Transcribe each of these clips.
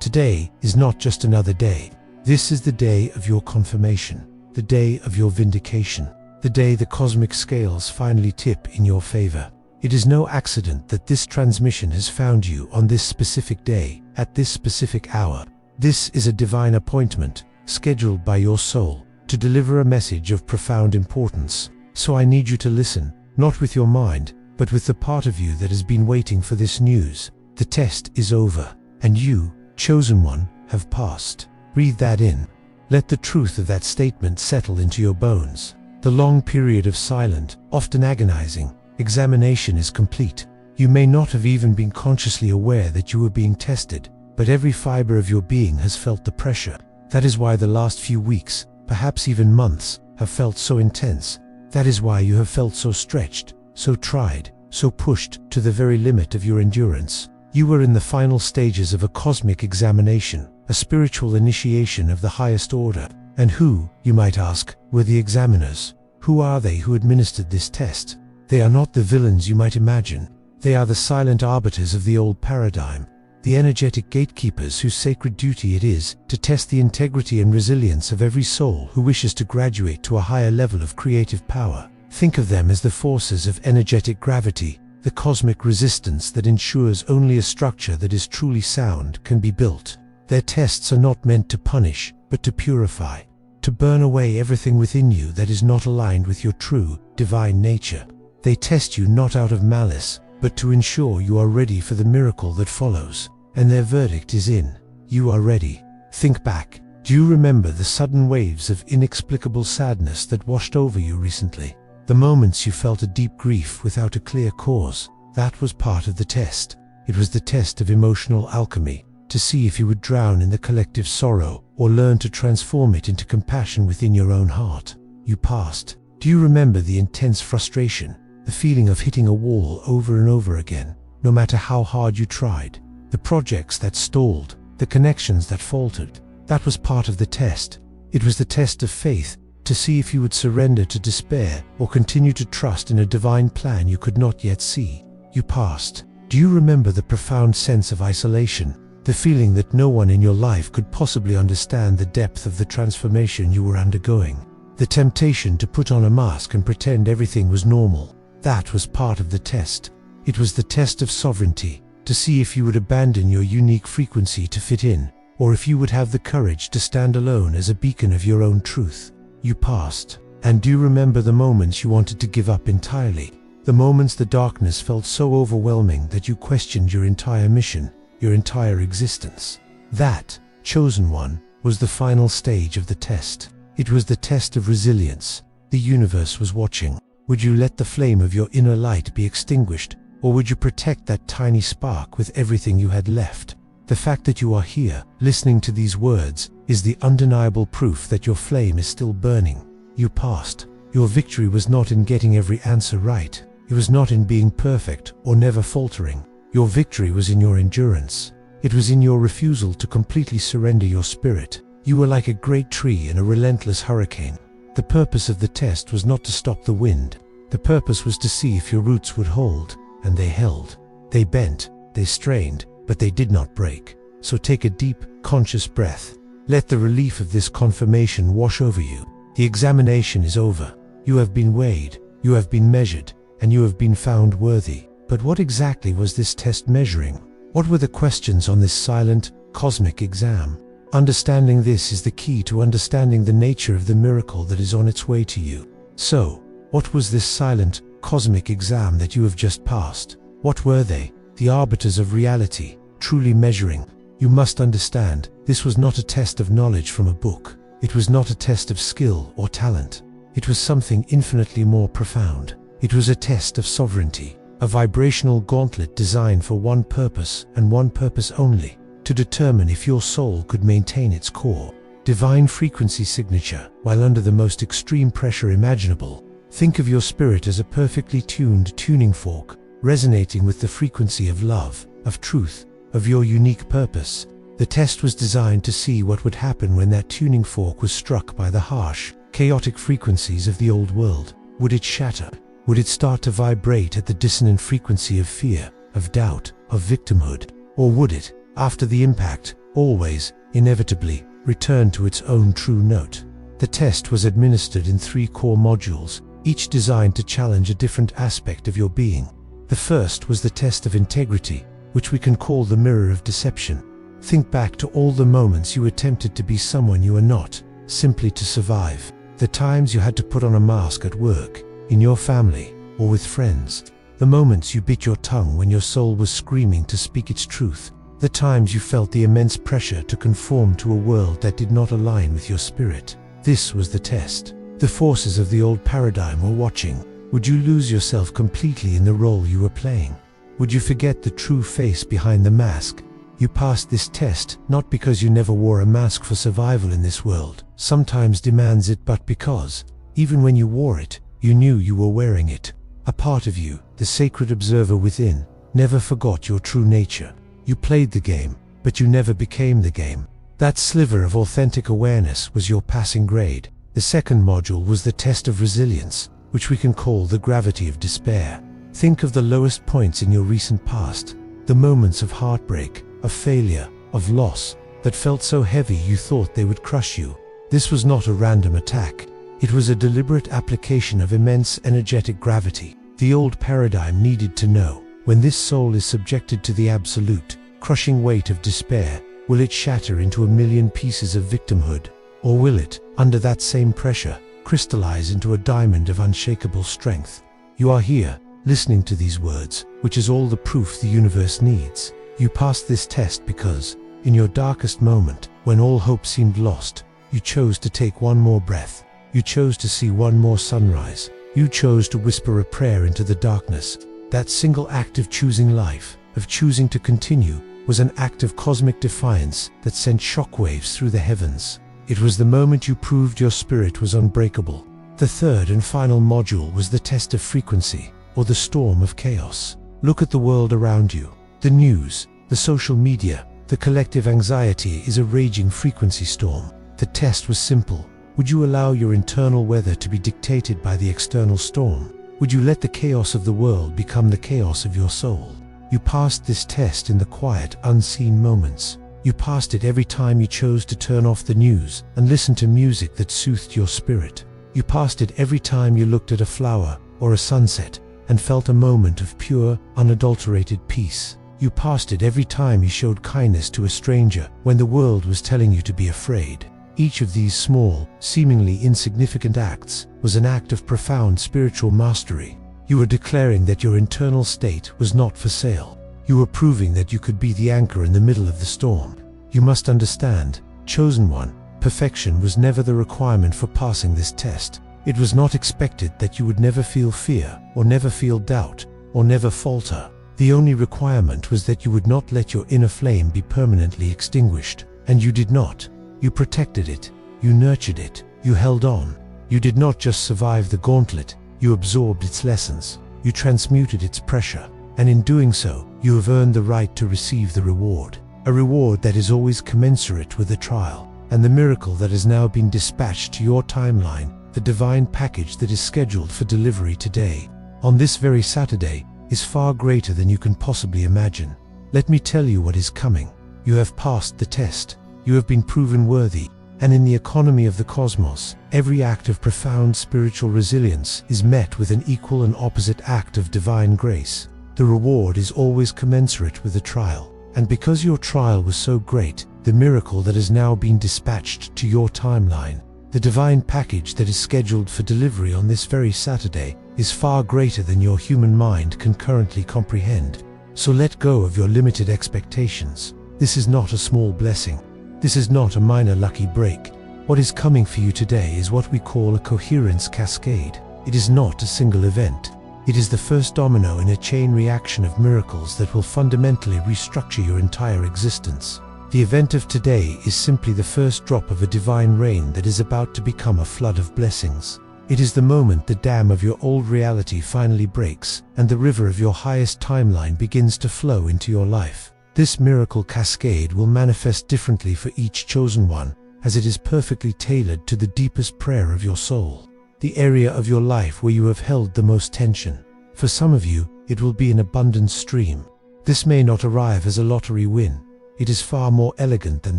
Today is not just another day. This is the day of your confirmation, the day of your vindication, the day the cosmic scales finally tip in your favor. It is no accident that this transmission has found you on this specific day, at this specific hour. This is a divine appointment, scheduled by your soul, to deliver a message of profound importance. So I need you to listen, not with your mind, but with the part of you that has been waiting for this news. The test is over, and you, chosen one, have passed. Breathe that in. Let the truth of that statement settle into your bones. The long period of silent, often agonizing, examination is complete. You may not have even been consciously aware that you were being tested, but every fiber of your being has felt the pressure. That is why the last few weeks, perhaps even months, have felt so intense. That is why you have felt so stretched, so tried, so pushed to the very limit of your endurance. You were in the final stages of a cosmic examination, a spiritual initiation of the highest order. And who, you might ask, were the examiners? Who are they who administered this test? They are not the villains you might imagine. They are the silent arbiters of the old paradigm, the energetic gatekeepers whose sacred duty it is to test the integrity and resilience of every soul who wishes to graduate to a higher level of creative power. Think of them as the forces of energetic gravity, the cosmic resistance that ensures only a structure that is truly sound can be built. Their tests are not meant to punish, but to purify, to burn away everything within you that is not aligned with your true, divine nature. They test you not out of malice, but to ensure you are ready for the miracle that follows. And their verdict is in. You are ready. Think back. Do you remember the sudden waves of inexplicable sadness that washed over you recently? The moments you felt a deep grief without a clear cause? That was part of the test. It was the test of emotional alchemy, to see if you would drown in the collective sorrow or learn to transform it into compassion within your own heart. You passed. Do you remember the intense frustration, the feeling of hitting a wall over and over again, no matter how hard you tried? The projects that stalled, the connections that faltered? That was part of the test. It was the test of faith, to see if you would surrender to despair or continue to trust in a divine plan you could not yet see. You passed. Do you remember the profound sense of isolation? The feeling that no one in your life could possibly understand the depth of the transformation you were undergoing. The temptation to put on a mask and pretend everything was normal. That was part of the test. It was the test of sovereignty, to see if you would abandon your unique frequency to fit in, or if you would have the courage to stand alone as a beacon of your own truth. You passed. And do you remember the moments you wanted to give up entirely? The moments the darkness felt so overwhelming that you questioned your entire mission, your entire existence? That, chosen one, was the final stage of the test. It was the test of resilience. The universe was watching. Would you let the flame of your inner light be extinguished, or would you protect that tiny spark with everything you had left? The fact that you are here, listening to these words, is the undeniable proof that your flame is still burning. You passed. Your victory was not in getting every answer right. It was not in being perfect or never faltering. Your victory was in your endurance. It was in your refusal to completely surrender your spirit. You were like a great tree in a relentless hurricane. The purpose of the test was not to stop the wind. The purpose was to see if your roots would hold. And they held. They bent, they strained, but they did not break. So take a deep, conscious breath. Let the relief of this confirmation wash over you. The examination is over. You have been weighed, you have been measured, and you have been found worthy. But what exactly was this test measuring? What were the questions on this silent, cosmic exam? Understanding this is the key to understanding the nature of the miracle that is on its way to you. So, what was this silent, cosmic exam that you have just passed? What were they? The arbiters of reality, truly measuring. You must understand, this was not a test of knowledge from a book. It was not a test of skill or talent. It was something infinitely more profound. It was a test of sovereignty, a vibrational gauntlet designed for one purpose and one purpose only, to determine if your soul could maintain its core, divine frequency signature while under the most extreme pressure imaginable. Think of your spirit as a perfectly tuned tuning fork, resonating with the frequency of love, of truth, of your unique purpose. The test was designed to see what would happen when that tuning fork was struck by the harsh, chaotic frequencies of the old world. Would it shatter? Would it start to vibrate at the dissonant frequency of fear, of doubt, of victimhood? Or would it, after the impact, always, inevitably, return to its own true note. The test was administered in 3 core modules, each designed to challenge a different aspect of your being. The first was the test of integrity, which we can call the mirror of deception. Think back to all the moments you attempted to be someone you are not, simply to survive. The times you had to put on a mask at work, in your family, or with friends. The moments you bit your tongue when your soul was screaming to speak its truth. The times you felt the immense pressure to conform to a world that did not align with your spirit. This was the test. The forces of the old paradigm were watching. Would you lose yourself completely in the role you were playing? Would you forget the true face behind the mask? You passed this test not because you never wore a mask for survival in this world, sometimes demands it, but because, even when you wore it, you knew you were wearing it. A part of you, the sacred observer within, never forgot your true nature. You played the game, but you never became the game. That sliver of authentic awareness was your passing grade. The second module was the test of resilience, which we can call the gravity of despair. Think of the lowest points in your recent past, the moments of heartbreak, of failure, of loss, that felt so heavy you thought they would crush you. This was not a random attack. It was a deliberate application of immense energetic gravity. The old paradigm needed to know, when this soul is subjected to the absolute, crushing weight of despair, will it shatter into a million pieces of victimhood? Or will it, under that same pressure, crystallize into a diamond of unshakable strength? You are here, listening to these words, which is all the proof the universe needs. You passed this test because, in your darkest moment, when all hope seemed lost, you chose to take one more breath. You chose to see one more sunrise. You chose to whisper a prayer into the darkness. That single act of choosing life, of choosing to continue, was an act of cosmic defiance that sent shockwaves through the heavens. It was the moment you proved your spirit was unbreakable. The third and final module was the test of frequency, or the storm of chaos. Look at the world around you. The news, the social media, the collective anxiety is a raging frequency storm. The test was simple. Would you allow your internal weather to be dictated by the external storm? Would you let the chaos of the world become the chaos of your soul? You passed this test in the quiet, unseen moments. You passed it every time you chose to turn off the news and listen to music that soothed your spirit. You passed it every time you looked at a flower or a sunset and felt a moment of pure, unadulterated peace. You passed it every time you showed kindness to a stranger when the world was telling you to be afraid. Each of these small, seemingly insignificant acts was an act of profound spiritual mastery. You were declaring that your internal state was not for sale. You were proving that you could be the anchor in the middle of the storm. You must understand, chosen one, perfection was never the requirement for passing this test. It was not expected that you would never feel fear, or never feel doubt, or never falter. The only requirement was that you would not let your inner flame be permanently extinguished. And you did not. You protected it. You nurtured it. You held on. You did not just survive the gauntlet. You absorbed its lessons. You transmuted its pressure. And in doing so, you have earned the right to receive the reward. A reward that is always commensurate with the trial. And the miracle that has now been dispatched to your timeline, the divine package that is scheduled for delivery today, on this very Saturday, is far greater than you can possibly imagine. Let me tell you what is coming. You have passed the test. You have been proven worthy. And in the economy of the cosmos, every act of profound spiritual resilience is met with an equal and opposite act of divine grace. The reward is always commensurate with the trial. And because your trial was so great, the miracle that has now been dispatched to your timeline, the divine package that is scheduled for delivery on this very Saturday, is far greater than your human mind can currently comprehend. So let go of your limited expectations. This is not a small blessing. This is not a minor lucky break. What is coming for you today is what we call a coherence cascade. It is not a single event. It is the first domino in a chain reaction of miracles that will fundamentally restructure your entire existence. The event of today is simply the first drop of a divine rain that is about to become a flood of blessings. It is the moment the dam of your old reality finally breaks and the river of your highest timeline begins to flow into your life. This miracle cascade will manifest differently for each chosen one, as it is perfectly tailored to the deepest prayer of your soul, the area of your life where you have held the most tension. For some of you, it will be an abundant stream. This may not arrive as a lottery win. It is far more elegant than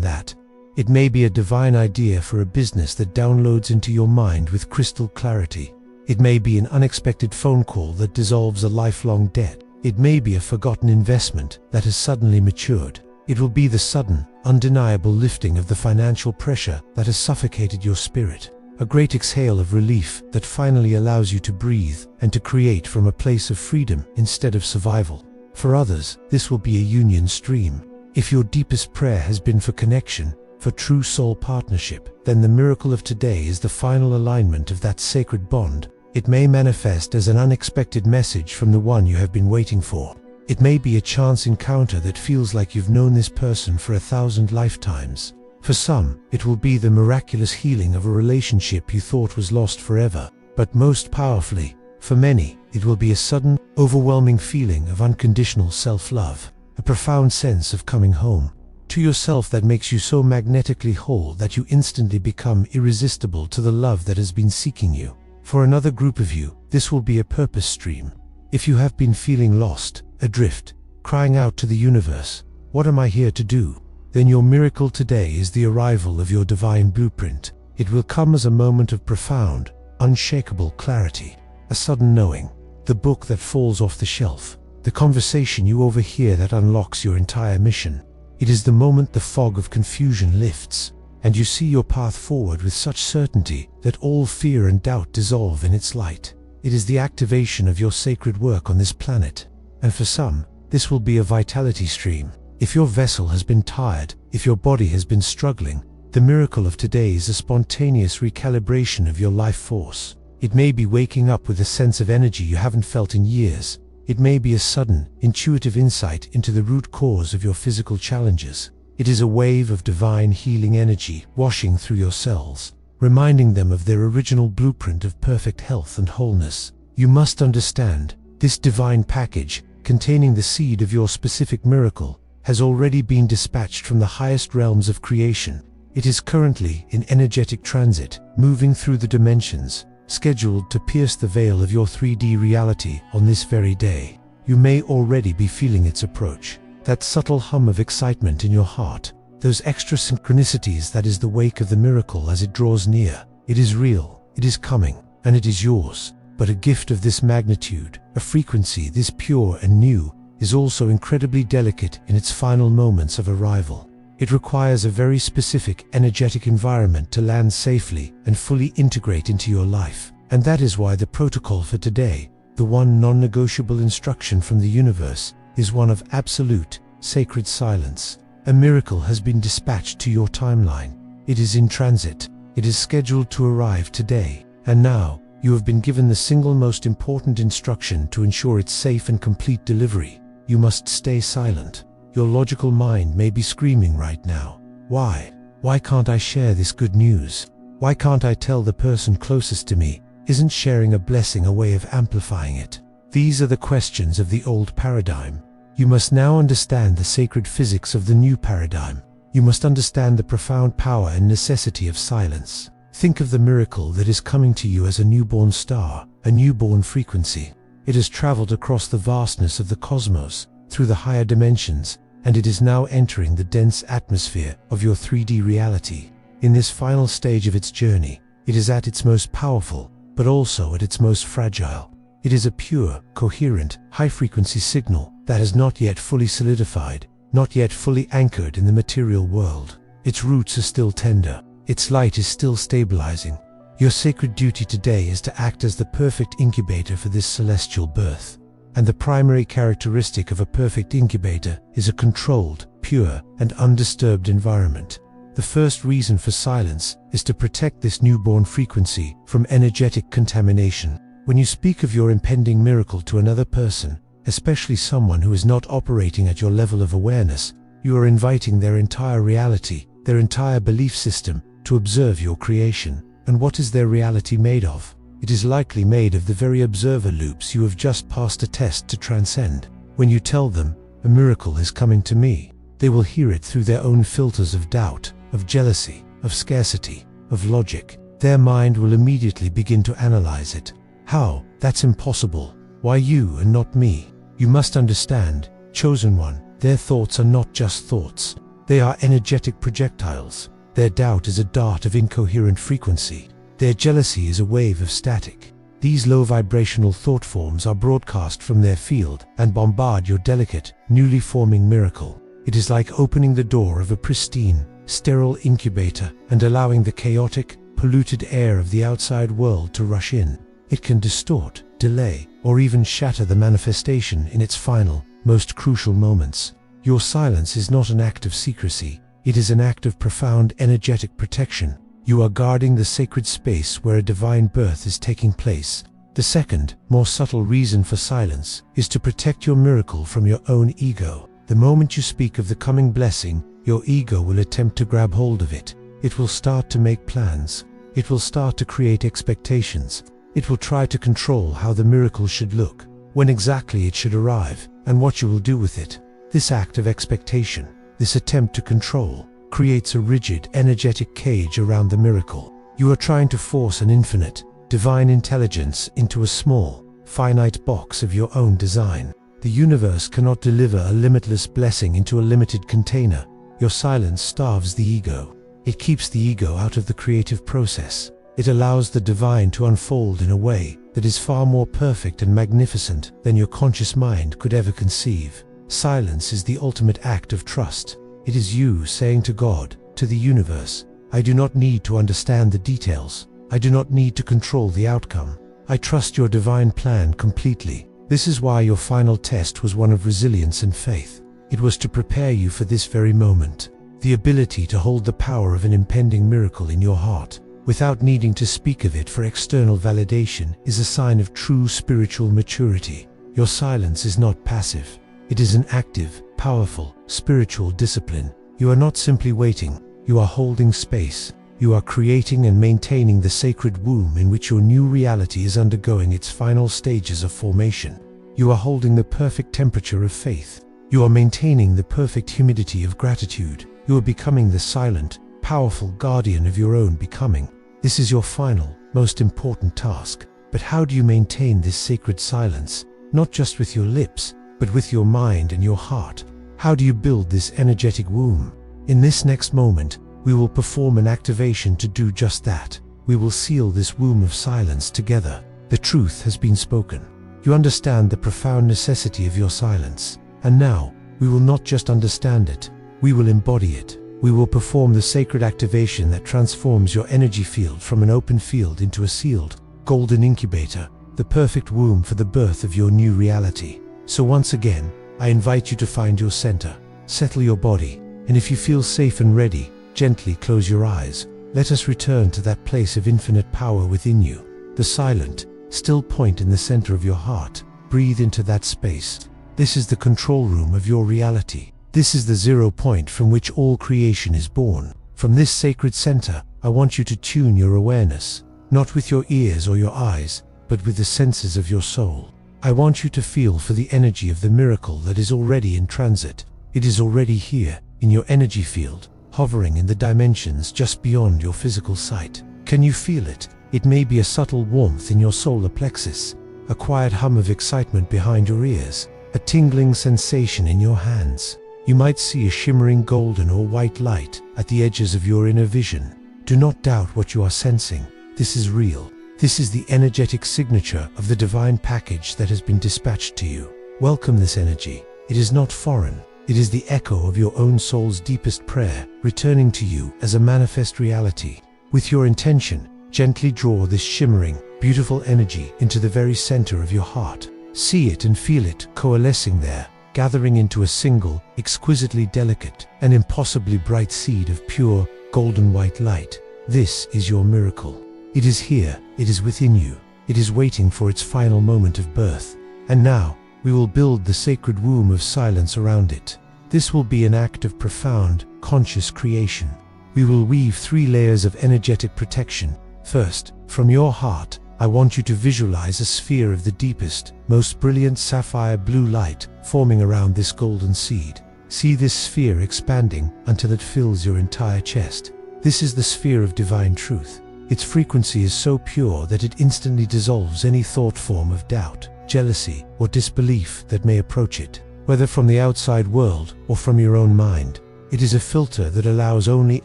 that. It may be a divine idea for a business that downloads into your mind with crystal clarity. It may be an unexpected phone call that dissolves a lifelong debt. It may be a forgotten investment that has suddenly matured. It will be the sudden, undeniable lifting of the financial pressure that has suffocated your spirit. A great exhale of relief that finally allows you to breathe and to create from a place of freedom instead of survival. For others, this will be a union stream. If your deepest prayer has been for connection, for true soul partnership, then the miracle of today is the final alignment of that sacred bond. It may manifest as an unexpected message from the one you have been waiting for. It may be a chance encounter that feels like you've known this person for 1,000 lifetimes. For some, it will be the miraculous healing of a relationship you thought was lost forever. But most powerfully, for many, it will be a sudden, overwhelming feeling of unconditional self-love, a profound sense of coming home to yourself that makes you so magnetically whole that you instantly become irresistible to the love that has been seeking you. For another group of you, this will be a purpose stream. If you have been feeling lost, adrift, crying out to the universe, "What am I here to do?" then your miracle today is the arrival of your divine blueprint. It will come as a moment of profound, unshakable clarity, a sudden knowing, the book that falls off the shelf, the conversation you overhear that unlocks your entire mission. It is the moment the fog of confusion lifts, and you see your path forward with such certainty that all fear and doubt dissolve in its light. It is the activation of your sacred work on this planet. And for some, this will be a vitality stream. If your vessel has been tired, if your body has been struggling, the miracle of today is a spontaneous recalibration of your life force. It may be waking up with a sense of energy you haven't felt in years. It may be a sudden, intuitive insight into the root cause of your physical challenges. It is a wave of divine healing energy washing through your cells, reminding them of their original blueprint of perfect health and wholeness. You must understand, this divine package, containing the seed of your specific miracle, has already been dispatched from the highest realms of creation. It is currently in energetic transit, moving through the dimensions, scheduled to pierce the veil of your 3D reality on this very day. You may already be feeling its approach, that subtle hum of excitement in your heart, those extra synchronicities that is the wake of the miracle as it draws near. It is real, it is coming, and it is yours. But a gift of this magnitude, a frequency this pure and new, is also incredibly delicate in its final moments of arrival. It requires a very specific energetic environment to land safely and fully integrate into your life. And that is why the protocol for today, the one non-negotiable instruction from the universe, is one of absolute, sacred silence. A miracle has been dispatched to your timeline. It is in transit. It is scheduled to arrive today. And now, you have been given the single most important instruction to ensure its safe and complete delivery. You must stay silent. Your logical mind may be screaming right now. Why? Why can't I share this good news? Why can't I tell the person closest to me? Isn't sharing a blessing a way of amplifying it? These are the questions of the old paradigm. You must now understand the sacred physics of the new paradigm. You must understand the profound power and necessity of silence. Think of the miracle that is coming to you as a newborn star, a newborn frequency. It has traveled across the vastness of the cosmos, through the higher dimensions, and it is now entering the dense atmosphere of your 3D reality. In this final stage of its journey, it is at its most powerful, but also at its most fragile. It is a pure, coherent, high-frequency signal that has not yet fully solidified, not yet fully anchored in the material world. Its roots are still tender. Its light is still stabilizing. Your sacred duty today is to act as the perfect incubator for this celestial birth. And the primary characteristic of a perfect incubator is a controlled, pure, and undisturbed environment. The first reason for silence is to protect this newborn frequency from energetic contamination. When you speak of your impending miracle to another person, especially someone who is not operating at your level of awareness, you are inviting their entire reality, their entire belief system, to observe your creation. And what is their reality made of? It is likely made of the very observer loops you have just passed a test to transcend. When you tell them, "A miracle is coming to me," they will hear it through their own filters of doubt, of jealousy, of scarcity, of logic. Their mind will immediately begin to analyze it. How? That's impossible. Why you and not me? You must understand, chosen one, their thoughts are not just thoughts. They are energetic projectiles. Their doubt is a dart of incoherent frequency. Their jealousy is a wave of static. These low vibrational thought forms are broadcast from their field and bombard your delicate, newly forming miracle. It is like opening the door of a pristine, sterile incubator and allowing the chaotic, polluted air of the outside world to rush in. It can distort, delay, or even shatter the manifestation in its final, most crucial moments. Your silence is not an act of secrecy. It is an act of profound energetic protection. You are guarding the sacred space where a divine birth is taking place. The second, more subtle reason for silence is to protect your miracle from your own ego. The moment you speak of the coming blessing, your ego will attempt to grab hold of it. It will start to make plans. It will start to create expectations. It will try to control how the miracle should look, when exactly it should arrive, and what you will do with it. This act of expectation, this attempt to control, creates a rigid, energetic cage around the miracle. You are trying to force an infinite, divine intelligence into a small, finite box of your own design. The universe cannot deliver a limitless blessing into a limited container. Your silence starves the ego. It keeps the ego out of the creative process. It allows the divine to unfold in a way that is far more perfect and magnificent than your conscious mind could ever conceive. Silence is the ultimate act of trust. It is you saying to God, to the universe, I do not need to understand the details. I do not need to control the outcome. I trust your divine plan completely. This is why your final test was one of resilience and faith. It was to prepare you for this very moment. The ability to hold the power of an impending miracle in your heart, without needing to speak of it for external validation, is a sign of true spiritual maturity. Your silence is not passive. It is an active, powerful, spiritual discipline. You are not simply waiting. You are holding space. You are creating and maintaining the sacred womb in which your new reality is undergoing its final stages of formation. You are holding the perfect temperature of faith. You are maintaining the perfect humidity of gratitude. You are becoming the silent, powerful guardian of your own becoming. This is your final, most important task. But how do you maintain this sacred silence, not just with your lips, but with your mind and your heart? How do you build this energetic womb? In this next moment, we will perform an activation to do just that. We will seal this womb of silence together. The truth has been spoken. You understand the profound necessity of your silence. And now, we will not just understand it, we will embody it. We will perform the sacred activation that transforms your energy field from an open field into a sealed, golden incubator, the perfect womb for the birth of your new reality. So once again, I invite you to find your center, settle your body, and if you feel safe and ready, gently close your eyes. Let us return to that place of infinite power within you, the silent, still point in the center of your heart. Breathe into that space. This is the control room of your reality. This is the 0 point from which all creation is born. From this sacred center, I want you to tune your awareness, not with your ears or your eyes, but with the senses of your soul. I want you to feel for the energy of the miracle that is already in transit. It is already here, in your energy field, hovering in the dimensions just beyond your physical sight. Can you feel it? It may be a subtle warmth in your solar plexus, a quiet hum of excitement behind your ears, a tingling sensation in your hands. You might see a shimmering golden or white light at the edges of your inner vision. Do not doubt what you are sensing. This is real. This is the energetic signature of the divine package that has been dispatched to you. Welcome this energy. It is not foreign. It is the echo of your own soul's deepest prayer, returning to you as a manifest reality. With your intention, gently draw this shimmering, beautiful energy into the very center of your heart. See it and feel it coalescing there, gathering into a single, exquisitely delicate, and impossibly bright seed of pure, golden white light. This is your miracle. It is here, it is within you. It is waiting for its final moment of birth. And now, we will build the sacred womb of silence around it. This will be an act of profound, conscious creation. We will weave 3 layers of energetic protection. First, from your heart, I want you to visualize a sphere of the deepest, most brilliant sapphire blue light forming around this golden seed. See this sphere expanding until it fills your entire chest. This is the sphere of divine truth. Its frequency is so pure that it instantly dissolves any thought form of doubt, jealousy, or disbelief that may approach it, whether from the outside world or from your own mind. It is a filter that allows only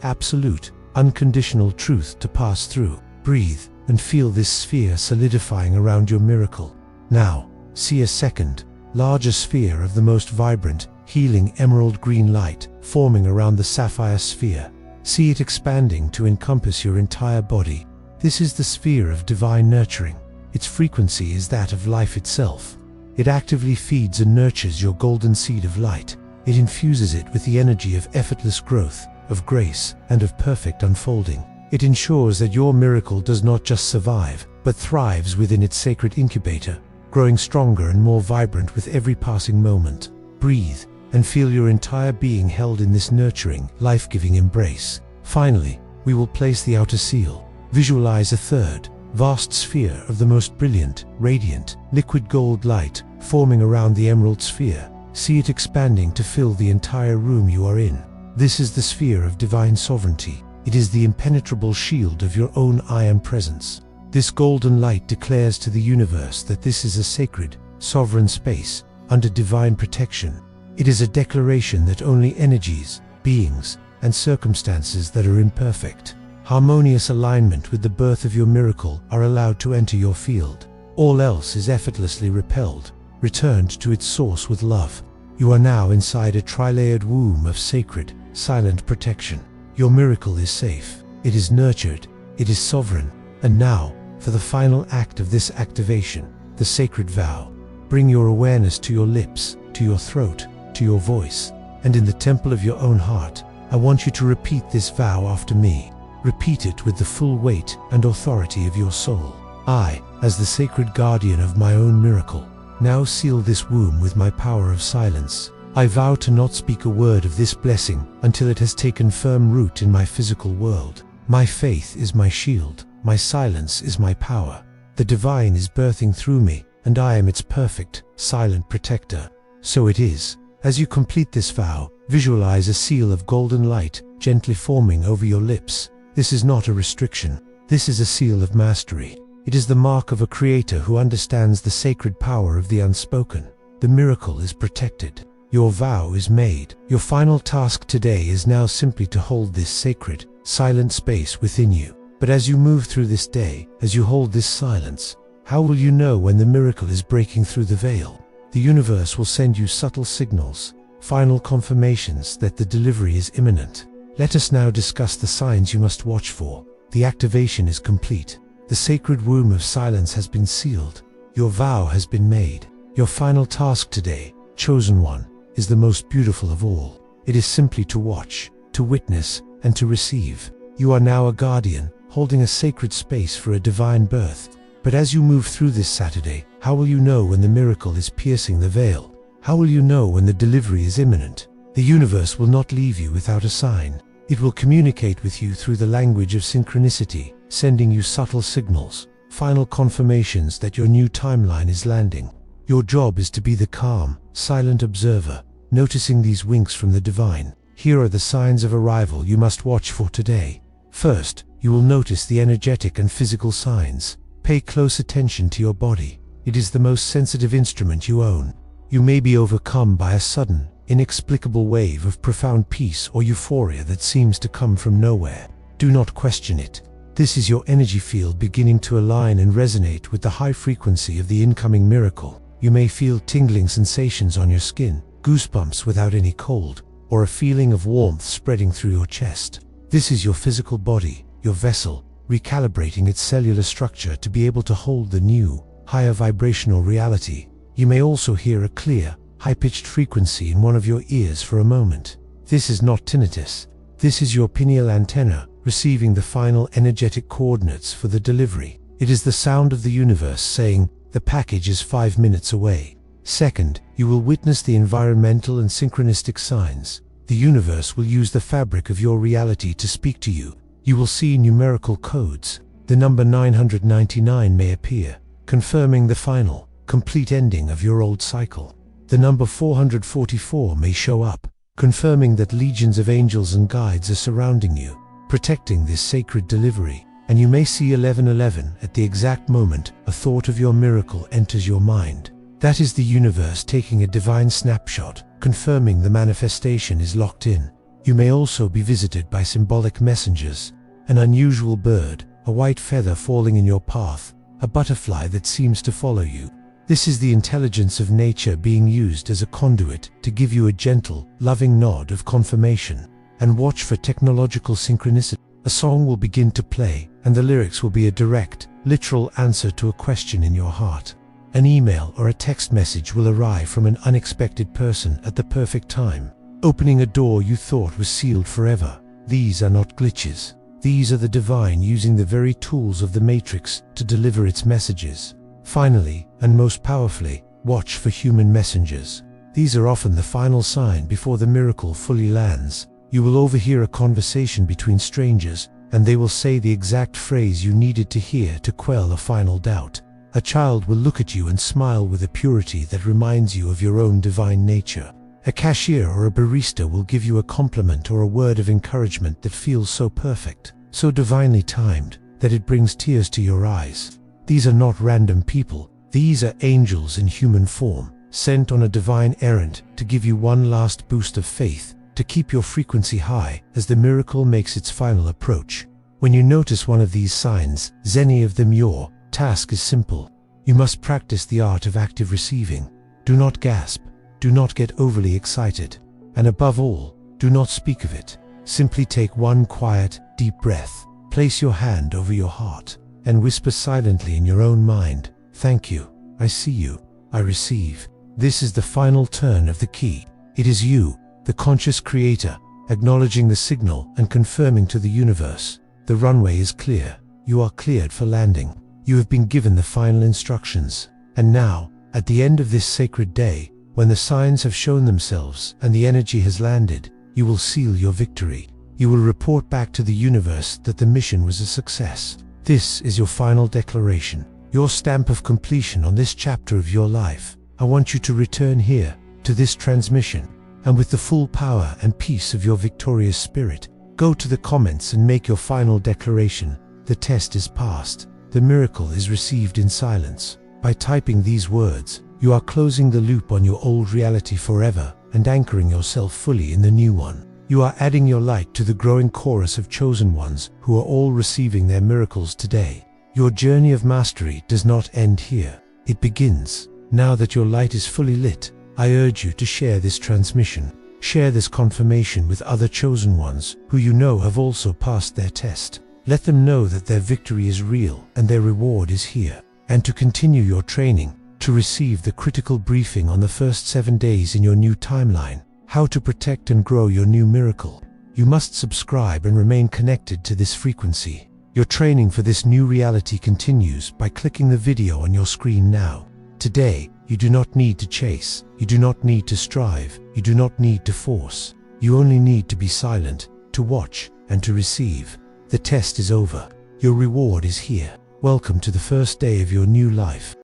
absolute, unconditional truth to pass through. Breathe and feel this sphere solidifying around your miracle. Now, see a second, larger sphere of the most vibrant, healing emerald green light forming around the sapphire sphere. See it expanding to encompass your entire body. This is the sphere of divine nurturing. Its frequency is that of life itself. It actively feeds and nurtures your golden seed of light. It infuses it with the energy of effortless growth, of grace, and of perfect unfolding. It ensures that your miracle does not just survive, but thrives within its sacred incubator, growing stronger and more vibrant with every passing moment. Breathe and feel your entire being held in this nurturing, life-giving embrace. Finally, we will place the outer seal. Visualize a third, vast sphere of the most brilliant, radiant, liquid gold light forming around the emerald sphere. See it expanding to fill the entire room you are in. This is the sphere of divine sovereignty. It is the impenetrable shield of your own I Am presence. This golden light declares to the universe that this is a sacred, sovereign space under divine protection. It is a declaration that only energies, beings, and circumstances that are in perfect, harmonious alignment with the birth of your miracle are allowed to enter your field. All else is effortlessly repelled, returned to its source with love. You are now inside a tri-layered womb of sacred, silent protection. Your miracle is safe, it is nurtured, it is sovereign. And now, for the final act of this activation, the sacred vow. Bring your awareness to your lips, to your throat, to your voice, and in the temple of your own heart, I want you to repeat this vow after me. Repeat it with the full weight and authority of your soul. I, as the sacred guardian of my own miracle, now seal this womb with my power of silence. I vow to not speak a word of this blessing until it has taken firm root in my physical world. My faith is my shield, my silence is my power. The divine is birthing through me, and I am its perfect, silent protector. So it is. As you complete this vow, visualize a seal of golden light gently forming over your lips. This is not a restriction. This is a seal of mastery. It is the mark of a creator who understands the sacred power of the unspoken. The miracle is protected. Your vow is made. Your final task today is now simply to hold this sacred, silent space within you. But as you move through this day, as you hold this silence, how will you know when the miracle is breaking through the veil? The universe will send you subtle signals, final confirmations that the delivery is imminent. Let us now discuss the signs you must watch for. The activation is complete. The sacred womb of silence has been sealed. Your vow has been made. Your final task today, chosen one, is the most beautiful of all. It is simply to watch, to witness, and to receive. You are now a guardian, holding a sacred space for a divine birth. But as you move through this Saturday, how will you know when the miracle is piercing the veil? How will you know when the delivery is imminent? The universe will not leave you without a sign. It will communicate with you through the language of synchronicity, sending you subtle signals, final confirmations that your new timeline is landing. Your job is to be the calm, silent observer, noticing these winks from the divine. Here are the signs of arrival you must watch for today. First, you will notice the energetic and physical signs. Pay close attention to your body. It is the most sensitive instrument you own. You may be overcome by a sudden, inexplicable wave of profound peace or euphoria that seems to come from nowhere. Do not question it. This is your energy field beginning to align and resonate with the high frequency of the incoming miracle. You may feel tingling sensations on your skin, goosebumps without any cold, or a feeling of warmth spreading through your chest. This is your physical body, your vessel, recalibrating its cellular structure to be able to hold the new, higher vibrational reality. You may also hear a clear, high-pitched frequency in one of your ears for a moment. This is not tinnitus. This is your pineal antenna, receiving the final energetic coordinates for the delivery. It is the sound of the universe saying, the package is 5 minutes away. Second, you will witness the environmental and synchronistic signs. The universe will use the fabric of your reality to speak to you. You will see numerical codes. The number 999 may appear, confirming the final, complete ending of your old cycle. The number 444 may show up, confirming that legions of angels and guides are surrounding you, protecting this sacred delivery. And you may see 1111 at the exact moment a thought of your miracle enters your mind. That is the universe taking a divine snapshot, confirming the manifestation is locked in. You may also be visited by symbolic messengers, an unusual bird, a white feather falling in your path, a butterfly that seems to follow you. This is the intelligence of nature being used as a conduit to give you a gentle, loving nod of confirmation. And watch for technological synchronicity. A song will begin to play, and the lyrics will be a direct, literal answer to a question in your heart. An email or a text message will arrive from an unexpected person at the perfect time, opening a door you thought was sealed forever. These are not glitches. These are the divine using the very tools of the Matrix to deliver its messages. Finally, and most powerfully, watch for human messengers. These are often the final sign before the miracle fully lands. You will overhear a conversation between strangers, and they will say the exact phrase you needed to hear to quell a final doubt. A child will look at you and smile with a purity that reminds you of your own divine nature. A cashier or a barista will give you a compliment or a word of encouragement that feels so perfect, so divinely timed, that it brings tears to your eyes. These are not random people. These are angels in human form, sent on a divine errand to give you one last boost of faith, to keep your frequency high as the miracle makes its final approach. When you notice one of these signs, any of them, your task is simple. You must practice the art of active receiving. Do not gasp. Do not get overly excited. And above all, do not speak of it. Simply take one quiet, deep breath, place your hand over your heart, and whisper silently in your own mind, "Thank you, I see you, I receive." This is the final turn of the key. It is you, the conscious creator, acknowledging the signal and confirming to the universe, the runway is clear, you are cleared for landing. You have been given the final instructions. And now, at the end of this sacred day, when the signs have shown themselves and the energy has landed, you will seal your victory. You will report back to the universe that the mission was a success. This is your final declaration, your stamp of completion on this chapter of your life. I want you to return here, to this transmission, and with the full power and peace of your victorious spirit, go to the comments and make your final declaration. The test is passed. The miracle is received in silence. By typing these words, you are closing the loop on your old reality forever and anchoring yourself fully in the new one. You are adding your light to the growing chorus of chosen ones who are all receiving their miracles today. Your journey of mastery does not end here. It begins. Now that your light is fully lit, I urge you to share this transmission. Share this confirmation with other chosen ones who you know have also passed their test. Let them know that their victory is real and their reward is here. And to continue your training, to receive the critical briefing on the first 7 days in your new timeline, how to protect and grow your new miracle, you must subscribe and remain connected to this frequency. Your training for this new reality continues by clicking the video on your screen now. Today, you do not need to chase, you do not need to strive, you do not need to force. You only need to be silent, to watch, and to receive. The test is over. Your reward is here. Welcome to the first day of your new life.